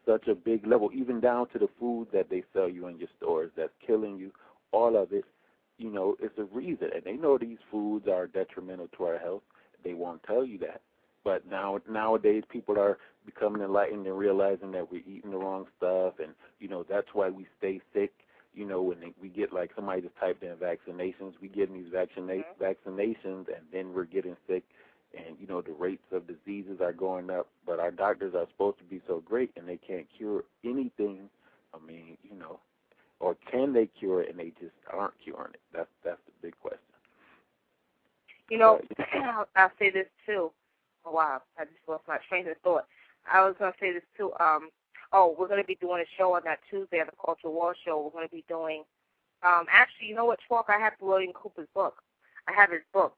such a big level, even down to the food that they sell you in your stores that's killing you. All of it, you know, it's a reason. And they know these foods are detrimental to our health. They won't tell you that. But nowadays, people are becoming enlightened and realizing that we're eating the wrong stuff, and, you know, that's why we stay sick. You know, when we get, like, somebody just typed in vaccinations, we get these vaccinations, and then we're getting sick, and, you know, the rates of diseases are going up. But our doctors are supposed to be so great, and they can't cure anything. I mean, you know, or can they cure it, and they just aren't curing it? That's the big question. You know, I'll say this, too. Oh, wow, I just lost my train of thought. I was going to say this, too. We're going to be doing a show on that Tuesday at the Culture War Show. We're going to be doing, actually, you know what, Chalk? I have William Cooper's book. I have his book.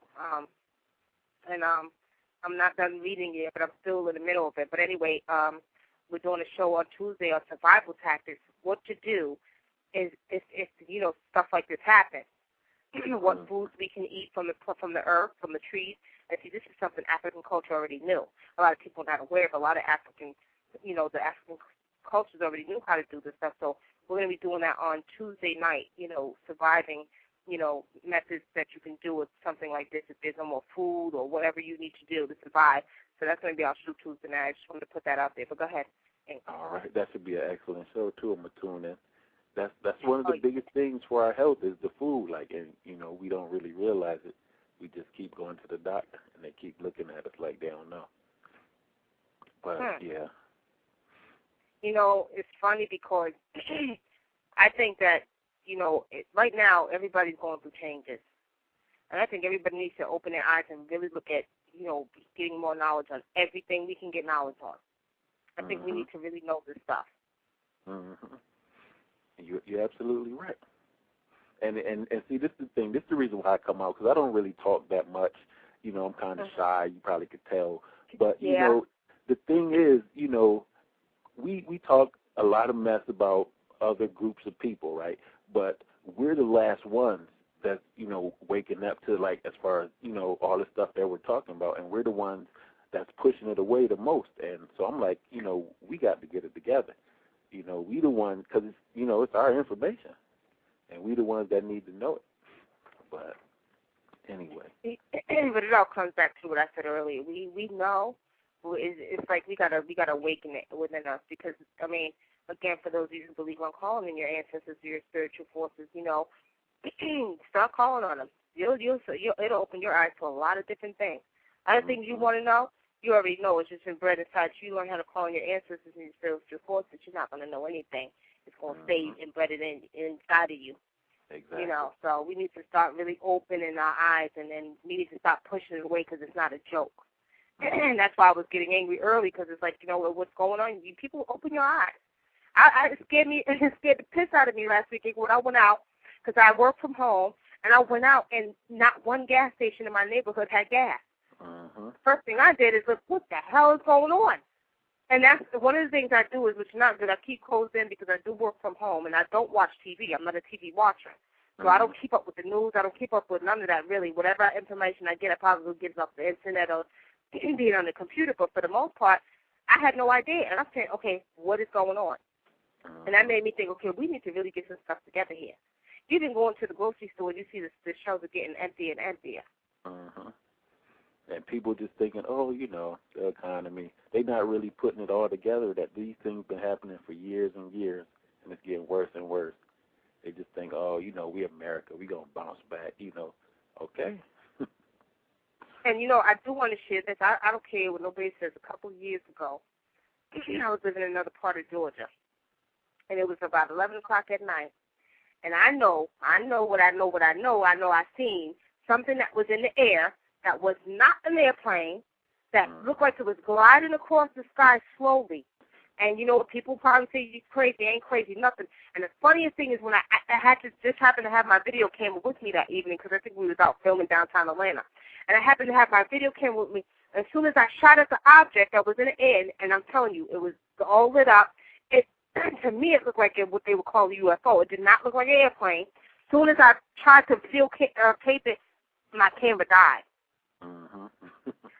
And I'm not done reading it, but I'm still in the middle of it. But anyway, we're doing a show on Tuesday on survival tactics. What to do is if you know, stuff like this happens. What foods we can eat from the earth, from the trees. And see, this is something African culture already knew. A lot of people are not aware of. A lot of African, you know, the African cultures already knew how to do this stuff. So we're going to be doing that on Tuesday night, you know, surviving, you know, methods that you can do with something like this if there's no more food or whatever you need to do to survive. So that's going to be our show Tuesday night. I just wanted to put that out there. But go ahead. All right. That should be an excellent show, too. I'm going to tune in. That's one of the biggest things for our health is the food. Like, and, you know, we don't really realize it. We just keep going to the doctor, and they keep looking at us like they don't know. But, yeah. You know, it's funny because I think that, you know, right now everybody's going through changes. And I think everybody needs to open their eyes and really look at, you know, getting more knowledge on everything we can get knowledge on. I think we need to really know this stuff. You're absolutely right. And see, this is the thing. This is the reason why I come out, because I don't really talk that much. You know, I'm kind of shy. You probably could tell. But, you know, the thing is, you know, we talk a lot of mess about other groups of people, right? But we're the last ones that's, you know, waking up to, like, as far as, you know, all the stuff that we're talking about. And we're the ones that's pushing it away the most. And so I'm like, you know, we got to get it together. You know, we the ones, because, it's, you know, it's our information. And we the ones that need to know it. But anyway. But it all comes back to what I said earlier. We know. It's like we gotta awaken it within us, because, I mean, again, for those of you who believe on calling in your ancestors or your spiritual forces, you know, start calling on them. It'll open your eyes to a lot of different things. Other things you want to know, you already know. It's just been bred inside you. You learn how to call on your ancestors and your spiritual forces. You're not going to know anything. It's going to stay embedded inside of you. Exactly. You know, so we need to start really opening our eyes, and then we need to stop pushing it away, because it's not a joke. And that's why I was getting angry early, because it's like, you know, what's going on? You people, open your eyes. It scared the piss out of me last week when I went out, because I work from home, and I went out, and not one gas station in my neighborhood had gas. First thing I did is look, what the hell is going on? And that's one of the things I do, is, which is not good, I keep closed in because I do work from home, and I don't watch TV. I'm not a TV watcher. So I don't keep up with the news. I don't keep up with none of that, really. Whatever information I get, I probably get off the internet or being on the computer. But for the most part, I had no idea. And I'm saying, okay, what is going on? And that made me think, okay, we need to really get some stuff together here. You can go into the grocery store and you see the shelves are getting emptier and emptier. And people just thinking, oh, you know, the economy. They're not really putting it all together that these things been happening for years and years, and it's getting worse and worse. They just think, oh, you know, we America, we going to bounce back, you know. Okay. And, you know, I do want to share this. I don't care what nobody says. A couple years ago, I was living in another part of Georgia, and it was about 11 o'clock at night. And I know I seen something that was in the air that was not an airplane, that looked like it was gliding across the sky slowly. And, you know what, people probably say you're crazy, ain't crazy, nothing. And the funniest thing is when I had to just happened to have my video camera with me that evening, because I think we was out filming downtown Atlanta. And I happened to have my video camera with me. As soon as I shot at the object that was in the air, and I'm telling you, it was all lit up, to me it looked like what they would call a UFO. It did not look like an airplane. As soon as I tried to tape it, my camera died.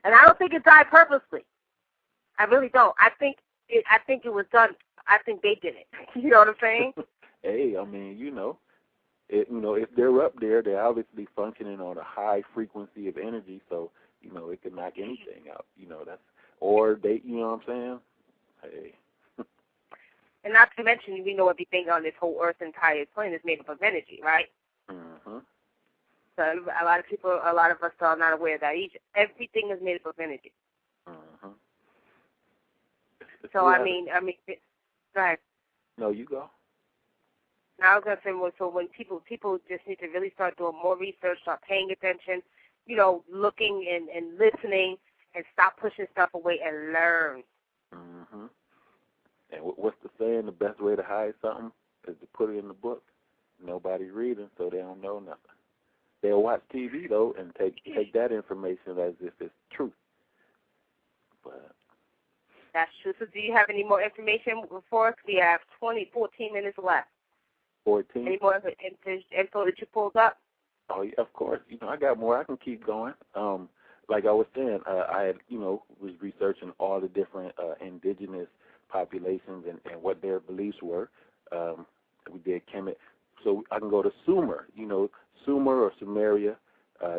And I don't think it died purposely. I really don't. I think it was done. I think they did it. You know what I'm saying? Hey, I mean, if they're up there, they're obviously functioning on a high frequency of energy, so, it can knock anything out. Or they, you know what I'm saying? Hey. And not to mention, we know everything on this whole Earth entire plane is made up of energy, right? Mm-hmm. So a lot of us are not aware of that. Everything is made up of energy. Mm-hmm. So, I mean, go ahead. No, you go. Now I was going to say, so when people just need to really start doing more research, start paying attention, looking and listening, and stop pushing stuff away and learn. Mm-hmm. And what's the saying? The best way to hide something is to put it in the book. Nobody's reading, so they don't know nothing. They'll watch TV, though, and take that information as if it's truth. But that's true. So do you have any more information for us? We have 14 minutes left. 14? Any more info that you pulled up? Oh, yeah, of course. I got more. I can keep going. Like I was saying, I had, was researching all the different indigenous populations and what their beliefs were. We did Kemet. So I can go to Sumer. Sumer or Sumeria,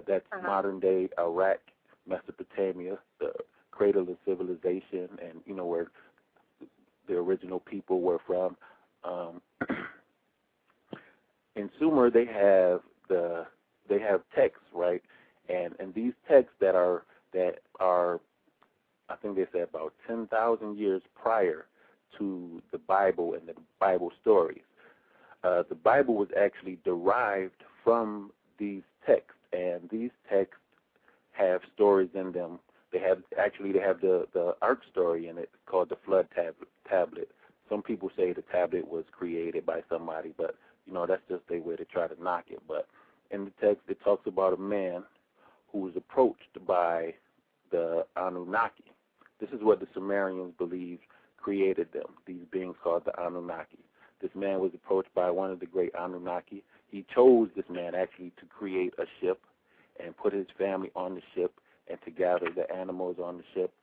that's modern-day Iraq, Mesopotamia, the cradle of civilization, and, where the original people were from. In Sumer, they have texts, right? And these texts that are I think they said about 10,000 years prior to the Bible and the Bible stories. The Bible was actually derived from these texts, and these texts have stories in them. They have the Ark story in it called the Flood tablet. Some people say the tablet was created by somebody, but that's just their way to try to knock it. But in the text, it talks about a man who was approached by the Anunnaki. This is what the Sumerians believed created them, these beings called the Anunnaki. This man was approached by one of the great Anunnaki. He chose this man actually to create a ship and put his family on the ship and to gather the animals on the ship.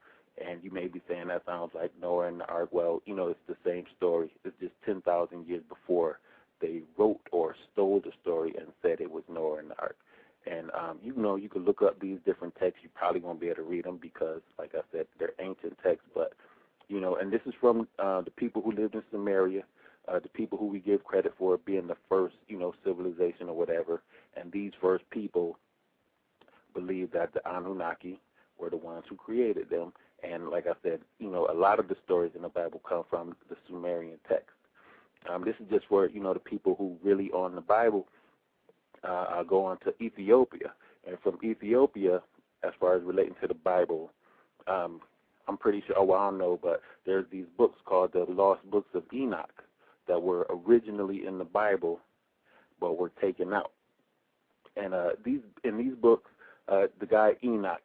And you may be saying that sounds like Noah and the Ark. Well, it's the same story. It's just 10,000 years before they wrote or stole the story and said it was Noah and the Ark. And, you can look up these different texts. You probably won't be able to read them because, like I said, they're ancient texts. But, and this is from the people who lived in Sumeria, the people who we give credit for being the first, civilization or whatever. And these first people believed that the Anunnaki were the ones who created them. And like I said, a lot of the stories in the Bible come from the Sumerian text. This is just for, the people who really on the Bible. I'll go on to Ethiopia. And from Ethiopia, as far as relating to the Bible, I'm pretty sure, I don't know, but there's these books called the Lost Books of Enoch that were originally in the Bible but were taken out. And in these books, the guy Enoch,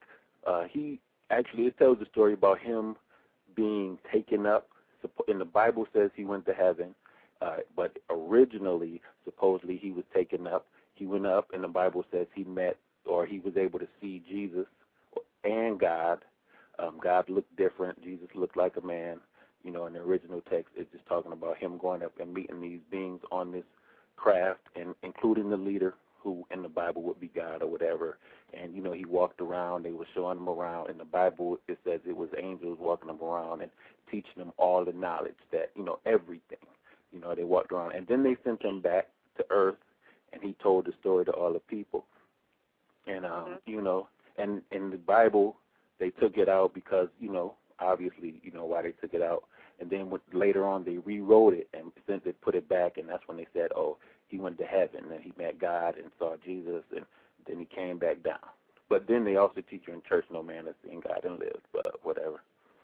it tells the story about him being taken up. In the Bible says he went to heaven, but originally, supposedly, he was taken up. He went up, and the Bible says he met or he was able to see Jesus and God. God looked different. Jesus looked like a man. In the original text, it's just talking about him going up and meeting these beings on this craft, and including the leader, who in the Bible would be God or whatever. And, he walked around. They were showing him around. In the Bible, it says it was angels walking him around and teaching him all the knowledge that, everything. They walked around. And then they sent him back to earth, and he told the story to all the people. And, and in the Bible, they took it out because, obviously, why they took it out. And then later on, they rewrote it and put it back, and that's when they said, oh, he went to heaven, and he met God and saw Jesus, and then he came back down. But then they also teach you in church, no man has seen God and lived, but whatever.